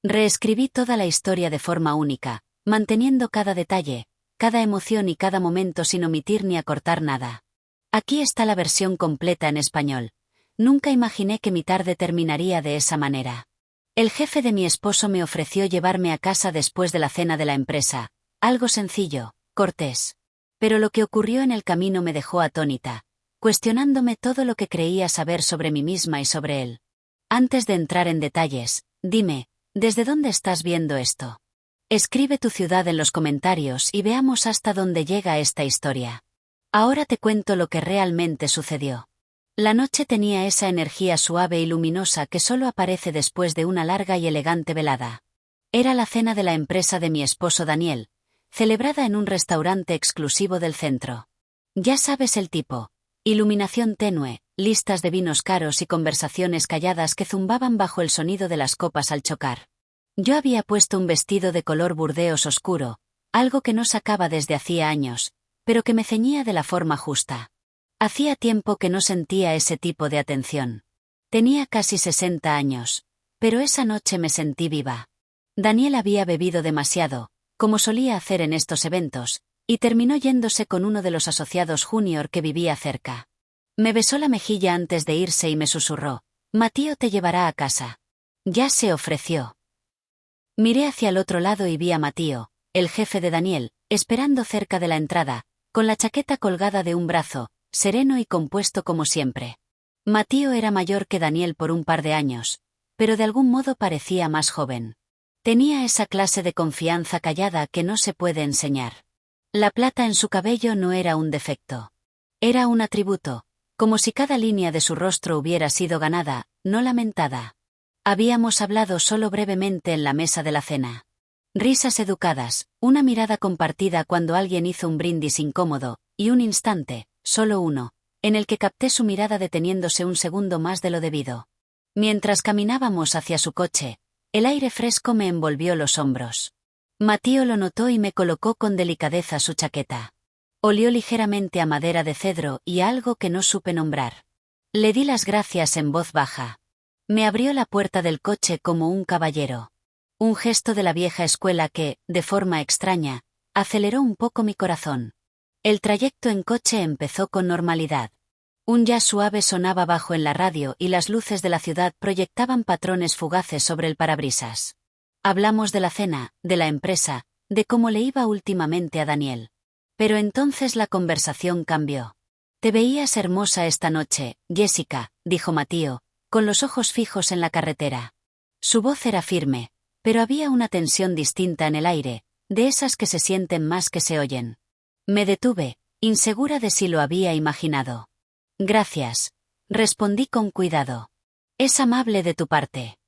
Reescribí toda la historia de forma única, manteniendo cada detalle, cada emoción y cada momento sin omitir ni acortar nada. Aquí está la versión completa en español. Nunca imaginé que mi tarde terminaría de esa manera. El jefe de mi esposo me ofreció llevarme a casa después de la cena de la empresa. Algo sencillo, cortés. Pero lo que ocurrió en el camino me dejó atónita, cuestionándome todo lo que creía saber sobre mí misma y sobre él. Antes de entrar en detalles, dime, ¿desde dónde estás viendo esto? Escribe tu ciudad en los comentarios y veamos hasta dónde llega esta historia. Ahora te cuento lo que realmente sucedió. La noche tenía esa energía suave y luminosa que solo aparece después de una larga y elegante velada. Era la cena de la empresa de mi esposo Daniel, celebrada en un restaurante exclusivo del centro. Ya sabes el tipo. Iluminación tenue, listas de vinos caros y conversaciones calladas que zumbaban bajo el sonido de las copas al chocar. Yo había puesto un vestido de color burdeos oscuro, algo que no sacaba desde hacía años, pero que me ceñía de la forma justa. Hacía tiempo que no sentía ese tipo de atención. Tenía casi 60 años, pero esa noche me sentí viva. Daniel había bebido demasiado, como solía hacer en estos eventos, y terminó yéndose con uno de los asociados junior que vivía cerca. Me besó la mejilla antes de irse y me susurró: «Matío te llevará a casa». Ya se ofreció. Miré hacia el otro lado y vi a Matío, el jefe de Daniel, esperando cerca de la entrada, con la chaqueta colgada de un brazo, sereno y compuesto como siempre. Matío era mayor que Daniel por un par de años, pero de algún modo parecía más joven. Tenía esa clase de confianza callada que no se puede enseñar. La plata en su cabello no era un defecto. Era un atributo, como si cada línea de su rostro hubiera sido ganada, no lamentada. Habíamos hablado solo brevemente en la mesa de la cena. Risas educadas, una mirada compartida cuando alguien hizo un brindis incómodo, y un instante, solo uno, en el que capté su mirada deteniéndose un segundo más de lo debido. Mientras caminábamos hacia su coche, el aire fresco me envolvió los hombros. Matío lo notó y me colocó con delicadeza su chaqueta. Olió ligeramente a madera de cedro y a algo que no supe nombrar. Le di las gracias en voz baja. Me abrió la puerta del coche como un caballero. Un gesto de la vieja escuela que, de forma extraña, aceleró un poco mi corazón. El trayecto en coche empezó con normalidad. Un jazz suave sonaba bajo en la radio y las luces de la ciudad proyectaban patrones fugaces sobre el parabrisas. Hablamos de la cena, de la empresa, de cómo le iba últimamente a Daniel. Pero entonces la conversación cambió. «Te veías hermosa esta noche, Jessica», dijo Matío, con los ojos fijos en la carretera. Su voz era firme, pero había una tensión distinta en el aire, de esas que se sienten más que se oyen. Me detuve, insegura de si lo había imaginado. «Gracias», respondí con cuidado. «Es amable de tu parte».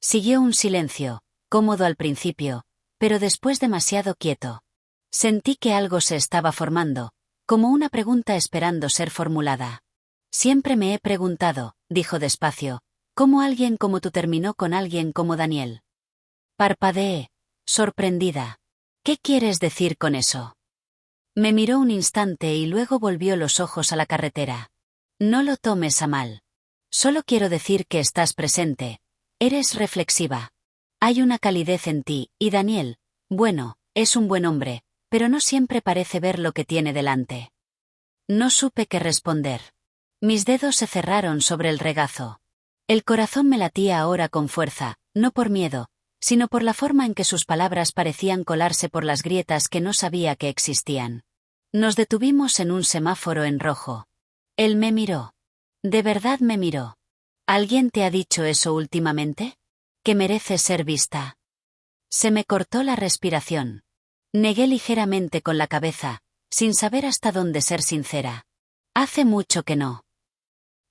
Siguió un silencio, cómodo al principio, pero después demasiado quieto. Sentí que algo se estaba formando, como una pregunta esperando ser formulada. «Siempre me he preguntado», dijo despacio, «cómo alguien como tú terminó con alguien como Daniel». Parpadeé, sorprendida. «¿Qué quieres decir con eso?» Me miró un instante y luego volvió los ojos a la carretera. «No lo tomes a mal. Solo quiero decir que estás presente. Eres reflexiva. Hay una calidez en ti, y Daniel, bueno, es un buen hombre, pero no siempre parece ver lo que tiene delante». No supe qué responder. Mis dedos se cerraron sobre el regazo. El corazón me latía ahora con fuerza, no por miedo, sino por la forma en que sus palabras parecían colarse por las grietas que no sabía que existían. Nos detuvimos en un semáforo en rojo. Él me miró. De verdad me miró. «¿Alguien te ha dicho eso últimamente? ¿Que mereces ser vista?» Se me cortó la respiración. Negué ligeramente con la cabeza, sin saber hasta dónde ser sincera. «Hace mucho que no».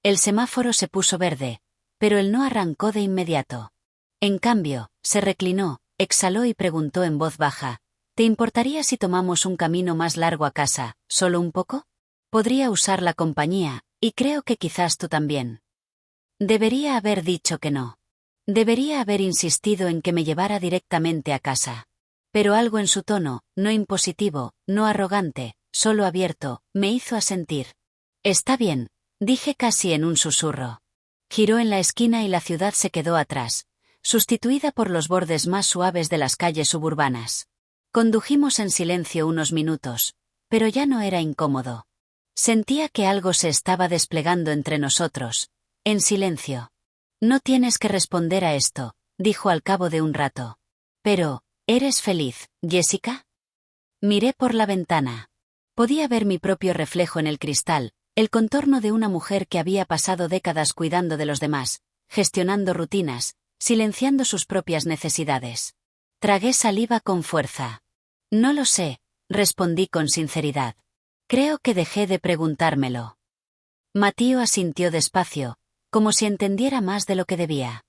El semáforo se puso verde, pero él no arrancó de inmediato. En cambio, se reclinó, exhaló y preguntó en voz baja: «¿Te importaría si tomamos un camino más largo a casa, solo un poco? Podría usar la compañía, y creo que quizás tú también». Debería haber dicho que no. Debería haber insistido en que me llevara directamente a casa. Pero algo en su tono, no impositivo, no arrogante, solo abierto, me hizo asentir. «Está bien», dije casi en un susurro. Giró en la esquina y la ciudad se quedó atrás. sustituida por los bordes más suaves de las calles suburbanas. Condujimos en silencio unos minutos, pero ya no era incómodo. Sentía que algo se estaba desplegando entre nosotros, en silencio. No tienes que responder a esto, dijo al cabo de un rato. Pero, ¿eres feliz, Jessica? Miré por la ventana. Podía ver mi propio reflejo en el cristal, el contorno de una mujer que había pasado décadas cuidando de los demás, gestionando rutinas, silenciando sus propias necesidades. Tragué saliva con fuerza. No lo sé, respondí con sinceridad. Creo que dejé de preguntármelo. Matío asintió despacio, como si entendiera más de lo que debía.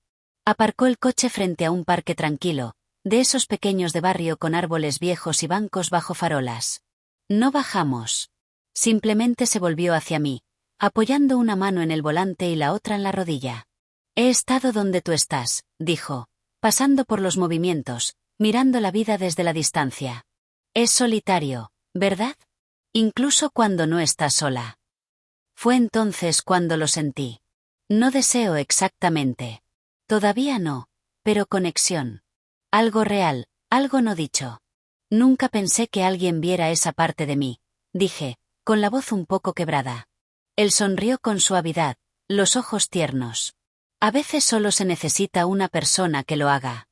Aparcó el coche frente a un parque tranquilo, de esos pequeños de barrio con árboles viejos y bancos bajo farolas. No bajamos. Simplemente se volvió hacia mí, apoyando una mano en el volante y la otra en la rodilla. He estado donde tú estás, dijo, pasando por los movimientos, mirando la vida desde la distancia. Es solitario, ¿verdad? Incluso cuando no estás sola. Fue entonces cuando lo sentí. No deseo exactamente. Todavía no, pero conexión. Algo real, algo no dicho. Nunca pensé que alguien viera esa parte de mí, dije, con la voz un poco quebrada. Él sonrió con suavidad, los ojos tiernos. A veces solo se necesita una persona que lo haga.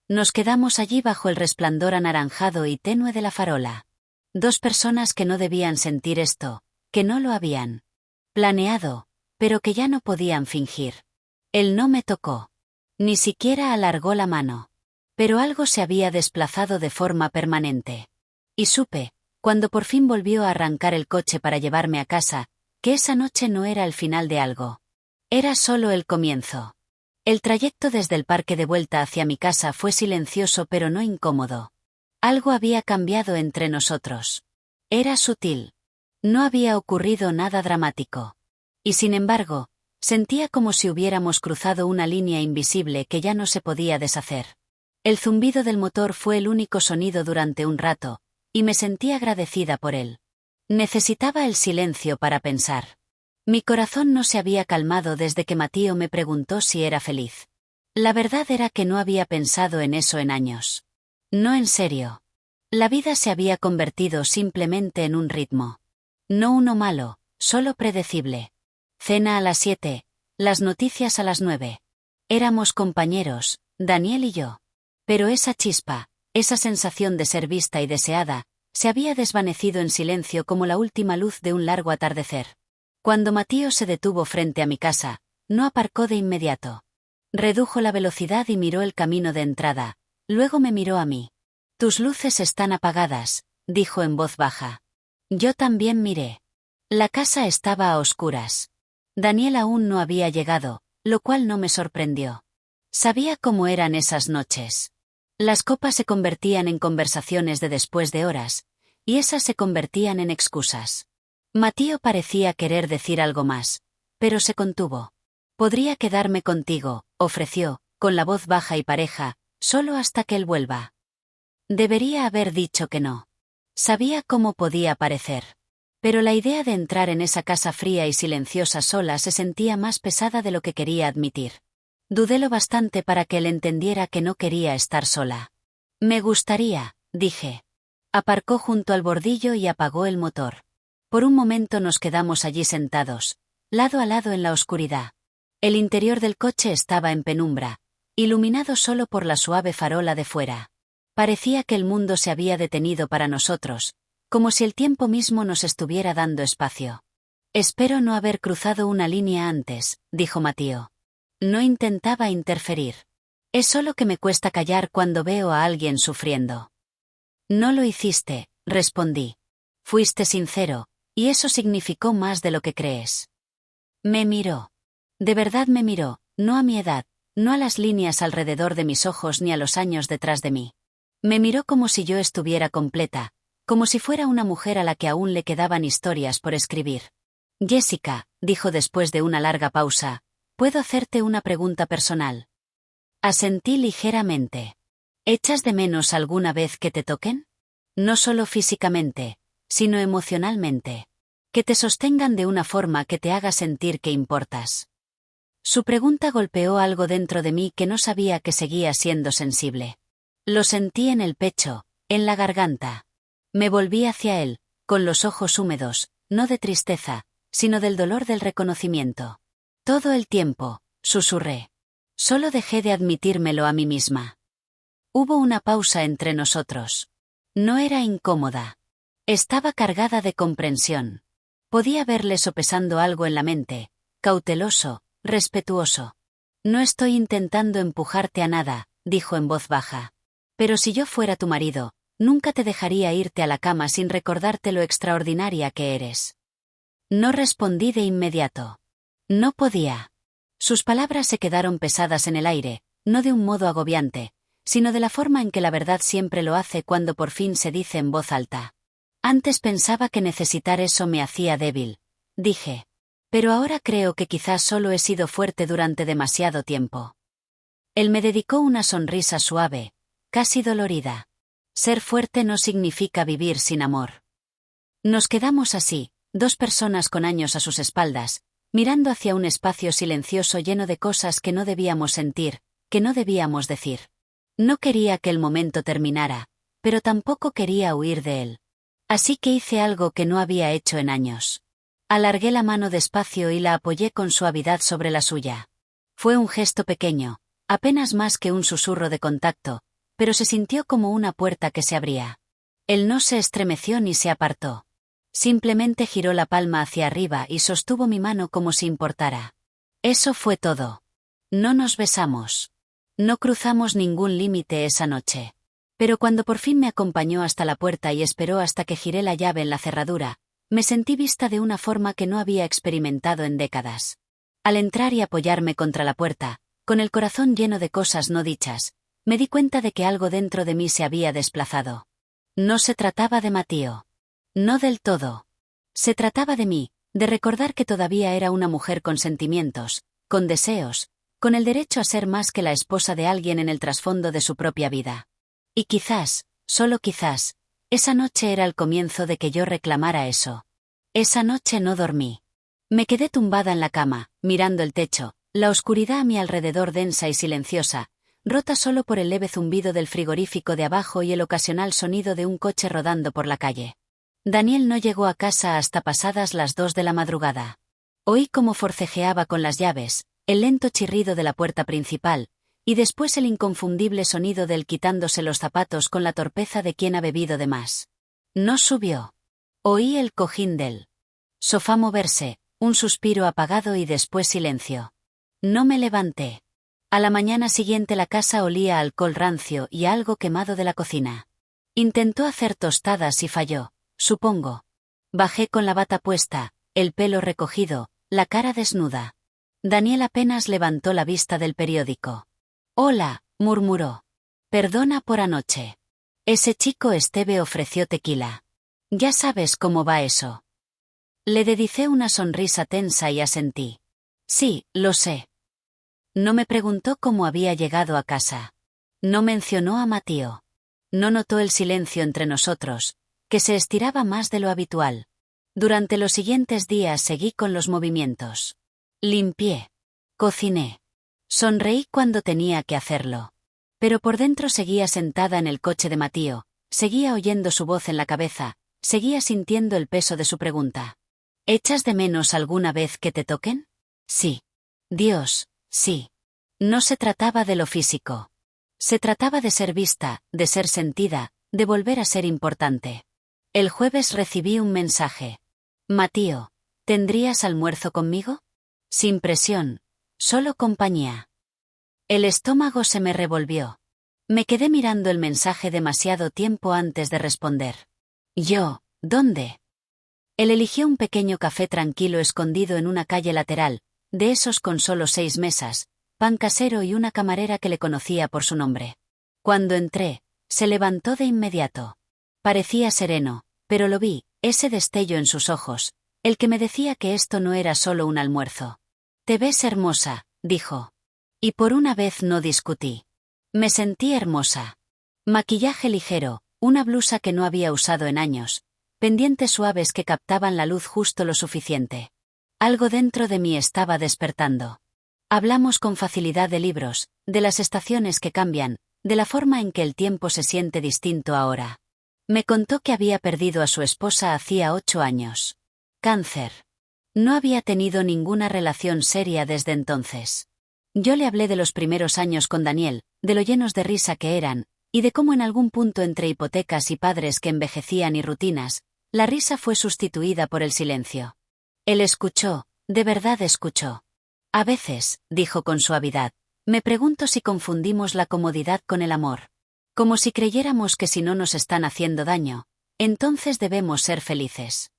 Nos quedamos allí bajo el resplandor anaranjado y tenue de la farola. Dos personas que no debían sentir esto, que no lo habían planeado, pero que ya no podían fingir. Él no me tocó. Ni siquiera alargó la mano. Pero algo se había desplazado de forma permanente. Y supe, cuando por fin volvió a arrancar el coche para llevarme a casa, que esa noche no era el final de algo. Era solo el comienzo. El trayecto desde el parque de vuelta hacia mi casa fue silencioso pero no incómodo. Algo había cambiado entre nosotros. Era sutil. No había ocurrido nada dramático. Y sin embargo, sentía como si hubiéramos cruzado una línea invisible que ya no se podía deshacer. El zumbido del motor fue el único sonido durante un rato, y me sentí agradecida por él. Necesitaba el silencio para pensar. Mi corazón no se había calmado desde que Matío me preguntó si era feliz. La verdad era que no había pensado en eso en años. No en serio. La vida se había convertido simplemente en un ritmo. No uno malo, solo predecible. Cena a las 7, las noticias a las 9. Éramos compañeros, Daniel y yo. Pero esa chispa, esa sensación de ser vista y deseada, se había desvanecido en silencio como la última luz de un largo atardecer. Cuando Matío se detuvo frente a mi casa, no aparcó de inmediato. Redujo la velocidad y miró el camino de entrada, luego me miró a mí. Tus luces están apagadas, dijo en voz baja. Yo también miré. La casa estaba a oscuras. Daniel aún no había llegado, lo cual no me sorprendió. Sabía cómo eran esas noches. Las copas se convertían en conversaciones de después de horas, y esas se convertían en excusas. Matío parecía querer decir algo más, pero se contuvo. Podría quedarme contigo, ofreció, con la voz baja y pareja, solo hasta que él vuelva. Debería haber dicho que no. Sabía cómo podía parecer. Pero la idea de entrar en esa casa fría y silenciosa sola se sentía más pesada de lo que quería admitir. Dudé lo bastante para que él entendiera que no quería estar sola. Me gustaría, dije. Aparcó junto al bordillo y apagó el motor. Por un momento nos quedamos allí sentados, lado a lado en la oscuridad. El interior del coche estaba en penumbra, iluminado solo por la suave farola de fuera. Parecía que el mundo se había detenido para nosotros, como si el tiempo mismo nos estuviera dando espacio. Espero no haber cruzado una línea antes, dijo Matío. No intentaba interferir. Es solo que me cuesta callar cuando veo a alguien sufriendo. No lo hiciste, respondí. Fuiste sincero, y eso significó más de lo que crees. Me miró. De verdad me miró, no a mi edad, no a las líneas alrededor de mis ojos ni a los años detrás de mí. Me miró como si yo estuviera completa, como si fuera una mujer a la que aún le quedaban historias por escribir. Jessica, dijo después de una larga pausa, ¿puedo hacerte una pregunta personal? Asentí ligeramente. ¿Echas de menos alguna vez que te toquen? No solo físicamente, sino emocionalmente. Que te sostengan de una forma que te haga sentir que importas. Su pregunta golpeó algo dentro de mí que no sabía que seguía siendo sensible. Lo sentí en el pecho, en la garganta. Me volví hacia él, con los ojos húmedos, no de tristeza, sino del dolor del reconocimiento. Todo el tiempo, susurré. Solo dejé de admitírmelo a mí misma. Hubo una pausa entre nosotros. No era incómoda. Estaba cargada de comprensión. Podía verle sopesando algo en la mente, cauteloso, respetuoso. No estoy intentando empujarte a nada, dijo en voz baja. Pero si yo fuera tu marido, nunca te dejaría irte a la cama sin recordarte lo extraordinaria que eres. No respondí de inmediato. No podía. Sus palabras se quedaron pesadas en el aire, no de un modo agobiante, sino de la forma en que la verdad siempre lo hace cuando por fin se dice en voz alta. Antes pensaba que necesitar eso me hacía débil, dije. Pero ahora creo que quizás solo he sido fuerte durante demasiado tiempo. Él me dedicó una sonrisa suave, casi dolorida. Ser fuerte no significa vivir sin amor. Nos quedamos así, dos personas con años a sus espaldas, mirando hacia un espacio silencioso lleno de cosas que no debíamos sentir, que no debíamos decir. No quería que el momento terminara, pero tampoco quería huir de él. Así que hice algo que no había hecho en años. Alargué la mano despacio y la apoyé con suavidad sobre la suya. Fue un gesto pequeño, apenas más que un susurro de contacto, pero se sintió como una puerta que se abría. Él no se estremeció ni se apartó. Simplemente giró la palma hacia arriba y sostuvo mi mano como si importara. Eso fue todo. No nos besamos. No cruzamos ningún límite esa noche. Pero cuando por fin me acompañó hasta la puerta y esperó hasta que giré la llave en la cerradura, me sentí vista de una forma que no había experimentado en décadas. Al entrar y apoyarme contra la puerta, con el corazón lleno de cosas no dichas, me di cuenta de que algo dentro de mí se había desplazado. No se trataba de Matío. No del todo. Se trataba de mí, de recordar que todavía era una mujer con sentimientos, con deseos, con el derecho a ser más que la esposa de alguien en el trasfondo de su propia vida. Y quizás, solo quizás, esa noche era el comienzo de que yo reclamara eso. Esa noche no dormí. Me quedé tumbada en la cama, mirando el techo, la oscuridad a mi alrededor densa y silenciosa, rota solo por el leve zumbido del frigorífico de abajo y el ocasional sonido de un coche rodando por la calle. Daniel no llegó a casa hasta pasadas las 2 de la madrugada. Oí cómo forcejeaba con las llaves, el lento chirrido de la puerta principal, y después el inconfundible sonido del quitándose los zapatos con la torpeza de quien ha bebido de más. No subió. Oí el cojín del sofá moverse, un suspiro apagado y después silencio. No me levanté. A la mañana siguiente la casa olía a alcohol rancio y a algo quemado de la cocina. Intentó hacer tostadas y falló, supongo. Bajé con la bata puesta, el pelo recogido, la cara desnuda. Daniel apenas levantó la vista del periódico. «Hola», murmuró. «Perdona por anoche. Ese chico Esteve ofreció tequila. Ya sabes cómo va eso». Le dedicé una sonrisa tensa y asentí. «Sí, lo sé». No me preguntó cómo había llegado a casa. No mencionó a Matío. No notó el silencio entre nosotros, que se estiraba más de lo habitual. Durante los siguientes días seguí con los movimientos. Limpié. Cociné. Sonreí cuando tenía que hacerlo. Pero por dentro seguía sentada en el coche de Matío, seguía oyendo su voz en la cabeza, seguía sintiendo el peso de su pregunta. ¿Echas de menos alguna vez que te toquen? Sí. Dios, sí. No se trataba de lo físico. Se trataba de ser vista, de ser sentida, de volver a ser importante. El jueves recibí un mensaje. Matío, ¿tendrías almuerzo conmigo? Sin presión. Solo compañía. El estómago se me revolvió. Me quedé mirando el mensaje demasiado tiempo antes de responder. Yo, ¿dónde? Él eligió un pequeño café tranquilo escondido en una calle lateral, de esos con solo 6 mesas, pan casero y una camarera que le conocía por su nombre. Cuando entré, se levantó de inmediato. Parecía sereno, pero lo vi, ese destello en sus ojos, el que me decía que esto no era solo un almuerzo. «Te ves hermosa», dijo. Y por una vez no discutí. Me sentí hermosa. Maquillaje ligero, una blusa que no había usado en años, pendientes suaves que captaban la luz justo lo suficiente. Algo dentro de mí estaba despertando. Hablamos con facilidad de libros, de las estaciones que cambian, de la forma en que el tiempo se siente distinto ahora. Me contó que había perdido a su esposa hacía 8 años. Cáncer. No había tenido ninguna relación seria desde entonces. Yo le hablé de los primeros años con Daniel, de lo llenos de risa que eran, y de cómo en algún punto entre hipotecas y padres que envejecían y rutinas, la risa fue sustituida por el silencio. Él escuchó, de verdad escuchó. A veces, dijo con suavidad, me pregunto si confundimos la comodidad con el amor. Como si creyéramos que si no nos están haciendo daño, entonces debemos ser felices.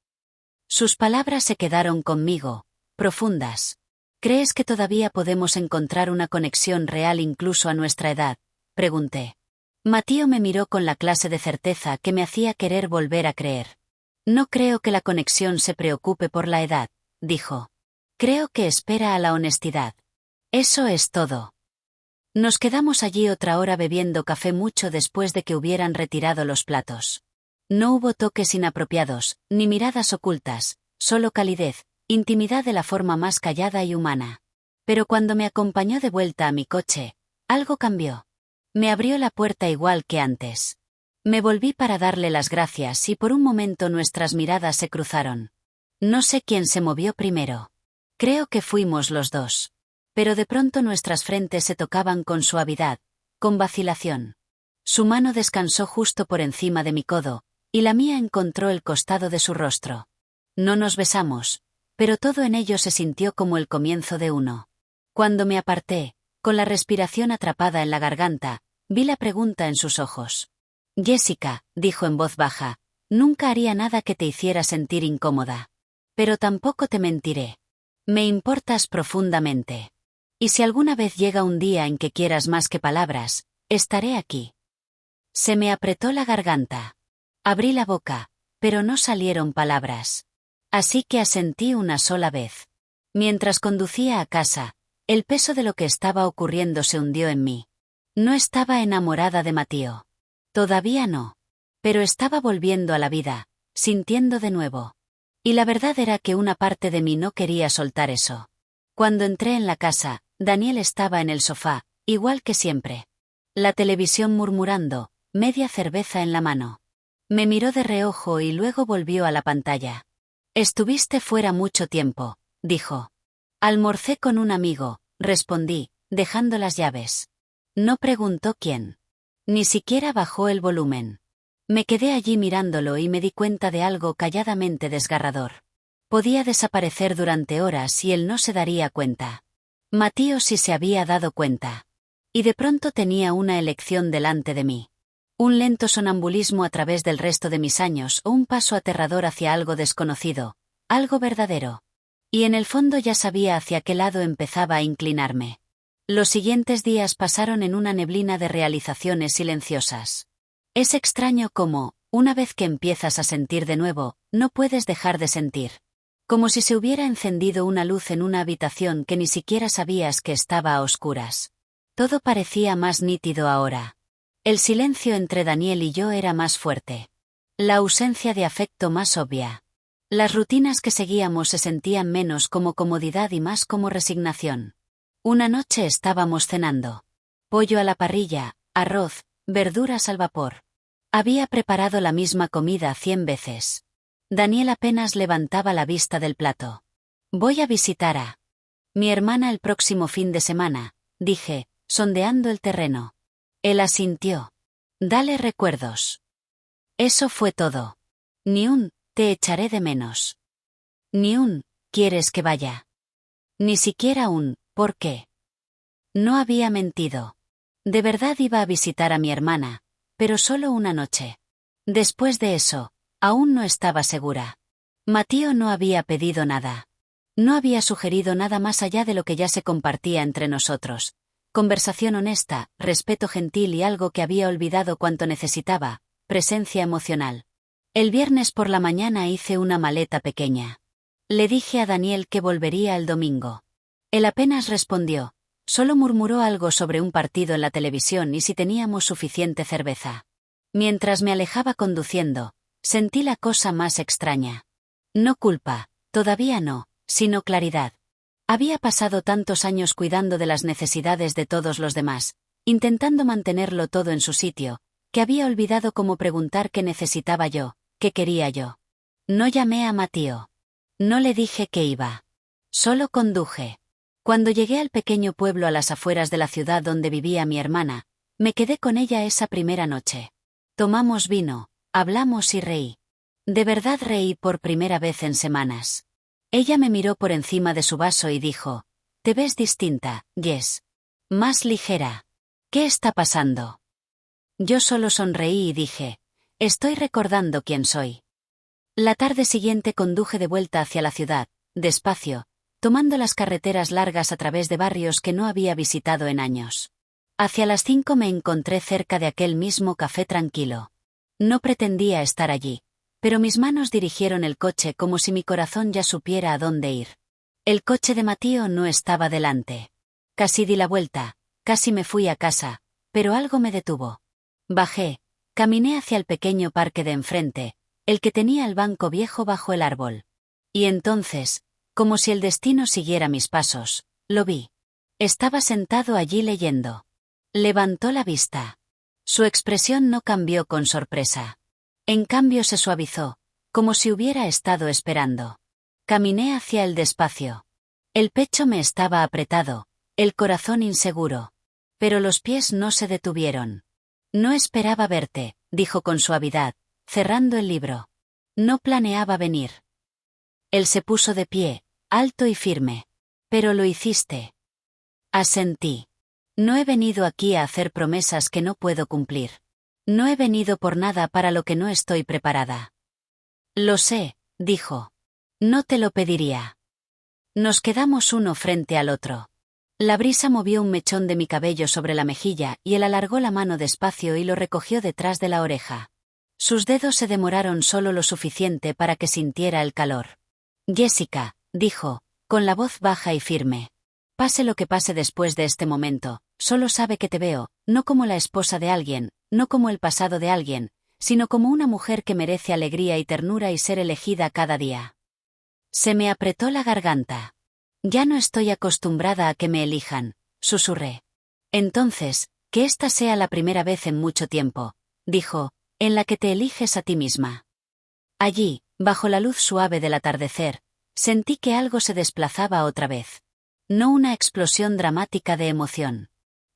Sus palabras se quedaron conmigo, profundas. ¿Crees que todavía podemos encontrar una conexión real incluso a nuestra edad?, pregunté. Matío me miró con la clase de certeza que me hacía querer volver a creer. No creo que la conexión se preocupe por la edad, dijo. Creo que espera a la honestidad. Eso es todo. Nos quedamos allí otra hora bebiendo café mucho después de que hubieran retirado los platos. No hubo toques inapropiados, ni miradas ocultas, solo calidez, intimidad de la forma más callada y humana. Pero cuando me acompañó de vuelta a mi coche, algo cambió. Me abrió la puerta igual que antes. Me volví para darle las gracias y por un momento nuestras miradas se cruzaron. No sé quién se movió primero. Creo que fuimos los dos. Pero de pronto nuestras frentes se tocaban con suavidad, con vacilación. Su mano descansó justo por encima de mi codo, y la mía encontró el costado de su rostro. No nos besamos, pero todo en ello se sintió como el comienzo de uno. Cuando me aparté, con la respiración atrapada en la garganta, vi la pregunta en sus ojos. Jessica, dijo en voz baja, nunca haría nada que te hiciera sentir incómoda. Pero tampoco te mentiré. Me importas profundamente. Y si alguna vez llega un día en que quieras más que palabras, estaré aquí. Se me apretó la garganta. Abrí la boca, pero no salieron palabras. Así que asentí una sola vez. Mientras conducía a casa, el peso de lo que estaba ocurriendo se hundió en mí. No estaba enamorada de Matío. Todavía no. Pero estaba volviendo a la vida, sintiendo de nuevo. Y la verdad era que una parte de mí no quería soltar eso. Cuando entré en la casa, Daniel estaba en el sofá, igual que siempre. La televisión murmurando, media cerveza en la mano. Me miró de reojo y luego volvió a la pantalla. Estuviste fuera mucho tiempo, dijo. Almorcé con un amigo, respondí, dejando las llaves. No preguntó quién. Ni siquiera bajó el volumen. Me quedé allí mirándolo y me di cuenta de algo calladamente desgarrador. Podía desaparecer durante horas y él no se daría cuenta. Matío sí se había dado cuenta. Y de pronto tenía una elección delante de mí. Un lento sonambulismo a través del resto de mis años o un paso aterrador hacia algo desconocido, algo verdadero. Y en el fondo ya sabía hacia qué lado empezaba a inclinarme. Los siguientes días pasaron en una neblina de realizaciones silenciosas. Es extraño cómo, una vez que empiezas a sentir de nuevo, no puedes dejar de sentir. Como si se hubiera encendido una luz en una habitación que ni siquiera sabías que estaba a oscuras. Todo parecía más nítido ahora. El silencio entre Daniel y yo era más fuerte. La ausencia de afecto más obvia. Las rutinas que seguíamos se sentían menos como comodidad y más como resignación. Una noche estábamos cenando. Pollo a la parrilla, arroz, verduras al vapor. Había preparado la misma comida 100 veces. Daniel apenas levantaba la vista del plato. Voy a visitar a mi hermana el próximo fin de semana, dije, sondeando el terreno. Él asintió. Dale recuerdos. Eso fue todo. Ni un, te echaré de menos. Ni un, ¿quieres que vaya? Ni siquiera un, ¿por qué? No había mentido. De verdad iba a visitar a mi hermana, pero solo una noche. Después de eso, aún no estaba segura. Matío no había pedido nada. No había sugerido nada más allá de lo que ya se compartía entre nosotros. Conversación honesta, respeto gentil y algo que había olvidado cuanto necesitaba, presencia emocional. El viernes por la mañana hice una maleta pequeña. Le dije a Daniel que volvería el domingo. Él apenas respondió, solo murmuró algo sobre un partido en la televisión y si teníamos suficiente cerveza. Mientras me alejaba conduciendo, sentí la cosa más extraña. No culpa, todavía no, sino claridad. Había pasado tantos años cuidando de las necesidades de todos los demás, intentando mantenerlo todo en su sitio, que había olvidado cómo preguntar qué necesitaba yo, qué quería yo. No llamé a Matío. No le dije que iba. Solo conduje. Cuando llegué al pequeño pueblo a las afueras de la ciudad donde vivía mi hermana, me quedé con ella esa primera noche. Tomamos vino, hablamos y reí. De verdad reí por primera vez en semanas. Ella me miró por encima de su vaso y dijo: «Te ves distinta, Jess. Más ligera. ¿Qué está pasando?» Yo solo sonreí y dije: «Estoy recordando quién soy». La tarde siguiente conduje de vuelta hacia la ciudad, despacio, tomando las carreteras largas a través de barrios que no había visitado en años. Hacia las 5 me encontré cerca de aquel mismo café tranquilo. No pretendía estar allí, pero mis manos dirigieron el coche como si mi corazón ya supiera a dónde ir. El coche de Matío no estaba delante. Casi di la vuelta, casi me fui a casa, pero algo me detuvo. Bajé, caminé hacia el pequeño parque de enfrente, el que tenía el banco viejo bajo el árbol. Y entonces, como si el destino siguiera mis pasos, lo vi. Estaba sentado allí leyendo. Levantó la vista. Su expresión no cambió con sorpresa. En cambio se suavizó, como si hubiera estado esperando. Caminé hacia él despacio. El pecho me estaba apretado, el corazón inseguro. Pero los pies no se detuvieron. «No esperaba verte», dijo con suavidad, cerrando el libro. «No planeaba venir». Él se puso de pie, alto y firme. «Pero lo hiciste». Asentí. «No he venido aquí a hacer promesas que no puedo cumplir. No he venido por nada para lo que no estoy preparada». «Lo sé», dijo. «No te lo pediría». Nos quedamos uno frente al otro. La brisa movió un mechón de mi cabello sobre la mejilla y él alargó la mano despacio y lo recogió detrás de la oreja. Sus dedos se demoraron solo lo suficiente para que sintiera el calor. «Jessica», dijo, con la voz baja y firme. «Pase lo que pase después de este momento, solo sabe que te veo, no como la esposa de alguien, no como el pasado de alguien, sino como una mujer que merece alegría y ternura y ser elegida cada día». Se me apretó la garganta. «Ya no estoy acostumbrada a que me elijan», susurré. «Entonces, que esta sea la primera vez en mucho tiempo», dijo, «en la que te eliges a ti misma». Allí, bajo la luz suave del atardecer, sentí que algo se desplazaba otra vez. No una explosión dramática de emoción.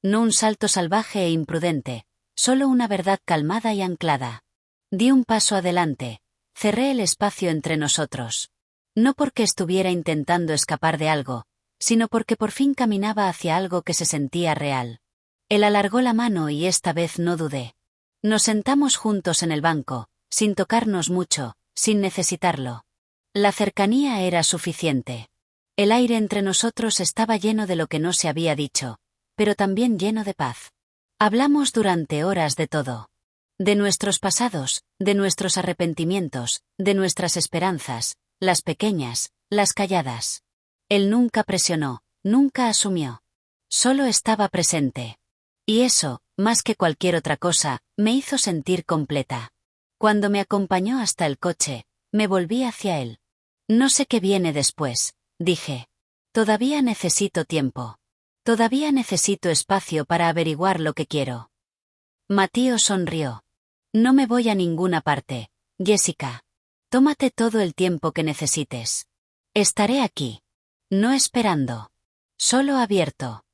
No un salto salvaje e imprudente, solo una verdad calmada y anclada. Di un paso adelante, cerré el espacio entre nosotros. No porque estuviera intentando escapar de algo, sino porque por fin caminaba hacia algo que se sentía real. Él alargó la mano y esta vez no dudé. Nos sentamos juntos en el banco, sin tocarnos mucho, sin necesitarlo. La cercanía era suficiente. El aire entre nosotros estaba lleno de lo que no se había dicho, pero también lleno de paz. Hablamos durante horas de todo. De nuestros pasados, de nuestros arrepentimientos, de nuestras esperanzas, las pequeñas, las calladas. Él nunca presionó, nunca asumió. Solo estaba presente. Y eso, más que cualquier otra cosa, me hizo sentir completa. Cuando me acompañó hasta el coche, me volví hacia él. «No sé qué viene después», dije. «Todavía necesito tiempo. Todavía necesito espacio para averiguar lo que quiero». Matío sonrió. «No me voy a ninguna parte, Jessica. Tómate todo el tiempo que necesites. Estaré aquí. No esperando. Solo abierto».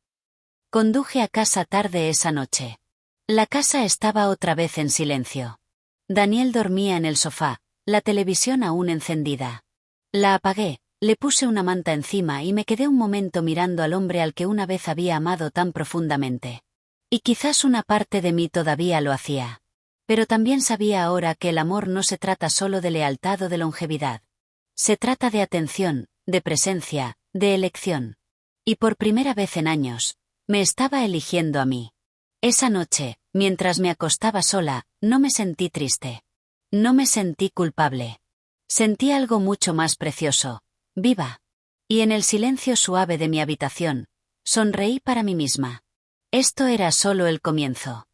Conduje a casa tarde esa noche. La casa estaba otra vez en silencio. Daniel dormía en el sofá, la televisión aún encendida. La apagué, le puse una manta encima y me quedé un momento mirando al hombre al que una vez había amado tan profundamente. Y quizás una parte de mí todavía lo hacía. Pero también sabía ahora que el amor no se trata solo de lealtad o de longevidad. Se trata de atención, de presencia, de elección. Y por primera vez en años, me estaba eligiendo a mí. Esa noche, mientras me acostaba sola, no me sentí triste. No me sentí culpable. Sentí algo mucho más precioso, viva. Y en el silencio suave de mi habitación, sonreí para mí misma. Esto era solo el comienzo.